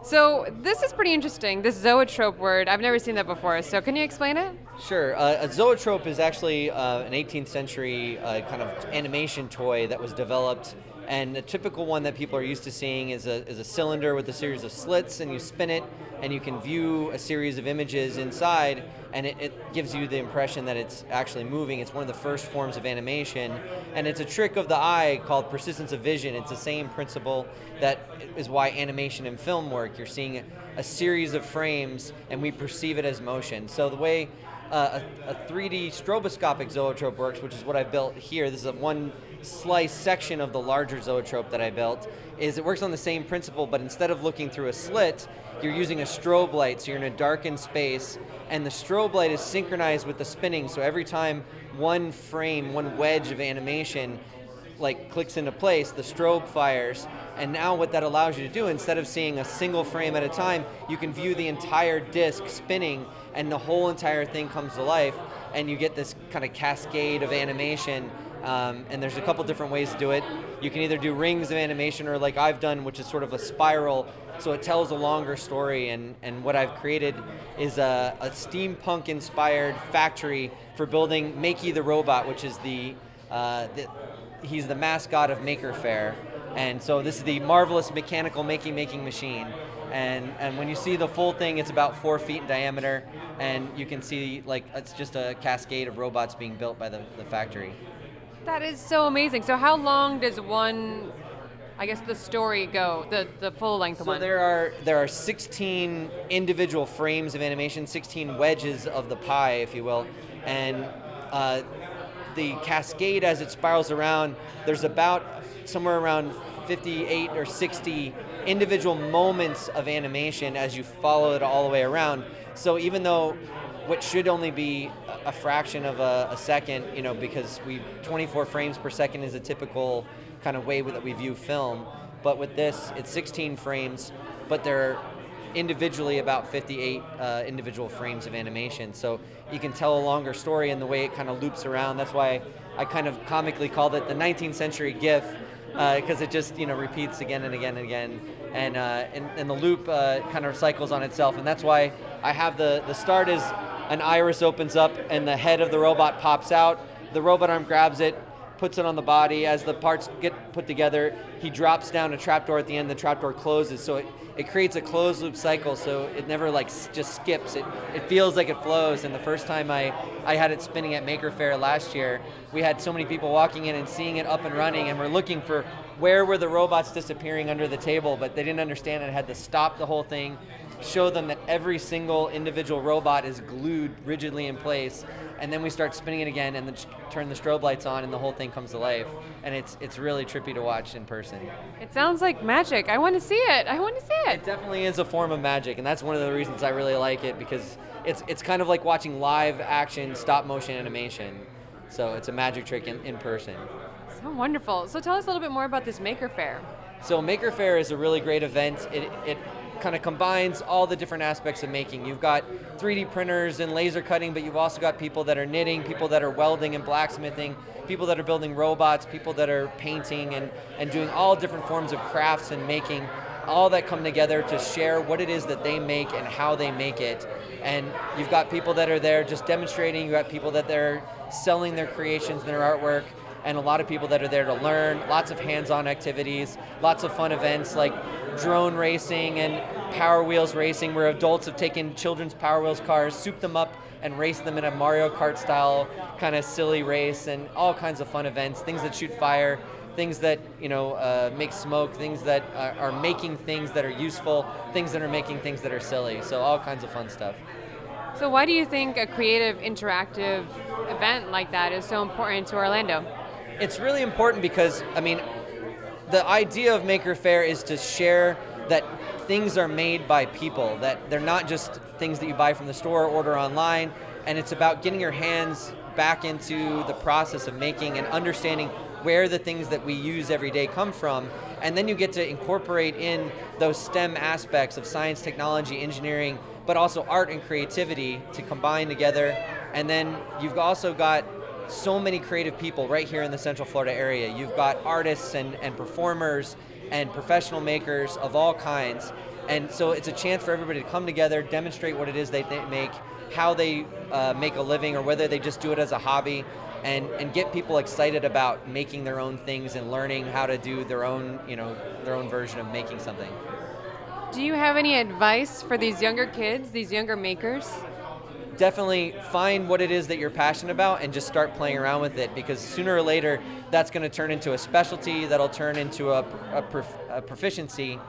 So this is pretty interesting, this zoetrope word. I've never seen that before, so can you explain it? Sure. A zoetrope is actually an 18th century kind of animation toy that was developed, and a typical one that people are used to seeing is a cylinder with a series of slits, and you spin it, and you can view a series of images inside, and it gives you the impression that it's actually moving. It's one of the first forms of animation, and it's a trick of the eye called persistence of vision. It's the same principle that is why animation and film work. You're seeing a series of frames, and we perceive it as motion. So the way a 3D stroboscopic zoetrope works, which is what I built here. This is one slice section of the larger zoetrope that I built. Is it works on the same principle, but instead of looking through a slit, you're using a strobe light, so you're in a darkened space, and the strobe light is synchronized with the spinning, so every time one frame, one wedge of animation clicks into place, the strobe fires, and now what that allows you to do, instead of seeing a single frame at a time, you can view the entire disc spinning, and the whole entire thing comes to life, and you get this kind of cascade of animation. And there's a couple different ways to do it. You can either do rings of animation, or like I've done, which is sort of a spiral, so it tells a longer story, and what I've created is a steampunk-inspired factory for building Makey the robot, which is he's the mascot of Maker Faire. And so this is the marvelous mechanical making machine. And when you see the full thing, it's about 4 feet in diameter, and you can see it's just a cascade of robots being built by the factory. That is so amazing. So how long does the story go, the full length one? So there are 16 individual frames of animation, 16 wedges of the pie, if you will, and the cascade as it spirals around, there's about somewhere around 58 or 60 individual moments of animation as you follow it all the way around. So even though what should only be a fraction of a second, because 24 frames per second is a typical kind of way that we view film, but with this, it's 16 frames, but they're individually about 58 individual frames of animation. So you can tell a longer story in the way it kind of loops around. That's why I kind of comically called it the 19th century GIF, because it just repeats again and again and again, and the loop kind of cycles on itself. And that's why I have the start is an iris opens up and the head of the robot pops out. The robot arm grabs it, puts it on the body. As the parts get put together, he drops down a trapdoor at the end. The trapdoor closes, so it creates a closed loop cycle. So it never just skips. It feels like it flows. And the first time I had it spinning at Maker Faire last year, we had so many people walking in and seeing it up and running, and we're looking for where were the robots disappearing under the table, but they didn't understand it. I had to stop the whole thing, show them that every single individual robot is glued rigidly in place, and then we start spinning it again and then turn the strobe lights on and the whole thing comes to life. And it's really trippy to watch in person. It sounds like magic. I want to see it. It definitely is a form of magic, and that's one of the reasons I really like it, because it's kind of like watching live action stop motion animation. So it's a magic trick in person. So wonderful. So tell us a little bit more about this Maker Faire. So Maker Faire is a really great event. It kind of combines all the different aspects of making. You've got 3D printers and laser cutting, but you've also got people that are knitting, people that are welding and blacksmithing, people that are building robots, people that are painting and doing all different forms of crafts and making, all that come together to share what it is that they make and how they make it. And you've got people that are there just demonstrating, you've got people that they're selling their creations and their artwork, and a lot of people that are there to learn, lots of hands-on activities, lots of fun events like drone racing and Power Wheels racing, where adults have taken children's Power Wheels cars, souped them up, and raced them in a Mario Kart style kind of silly race, and all kinds of fun events, things that shoot fire, things that make smoke, things that are making things that are useful, things that are making things that are silly, so all kinds of fun stuff. So why do you think a creative, interactive event like that is so important to Orlando? It's really important because, the idea of Maker Faire is to share that things are made by people, that they're not just things that you buy from the store or order online, and it's about getting your hands back into the process of making and understanding where the things that we use every day come from, and then you get to incorporate in those STEM aspects of science, technology, engineering, but also art and creativity to combine together. And then you've also got so many creative people right here in the Central Florida area. You've got artists and performers and professional makers of all kinds, And so it's a chance for everybody to come together, demonstrate what it is they make, how they make a living, or whether they just do it as a hobby, and get people excited about making their own things and learning how to do their own, their own version of making something. Do you have any advice for these younger kids, these younger makers? Definitely find what it is that you're passionate about and just start playing around with it, because sooner or later that's going to turn into a specialty that'll turn into a proficiency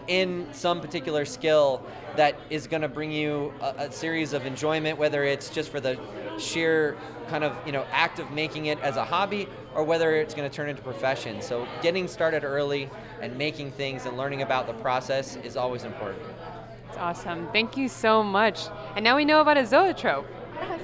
in some particular skill that is going to bring you a series of enjoyment, whether it's just for the sheer kind of act of making it as a hobby, or whether it's going to turn into profession. So getting started early and making things and learning about the process is always important. That's awesome. Thank you so much. And now we know about a zoetrope. Yes.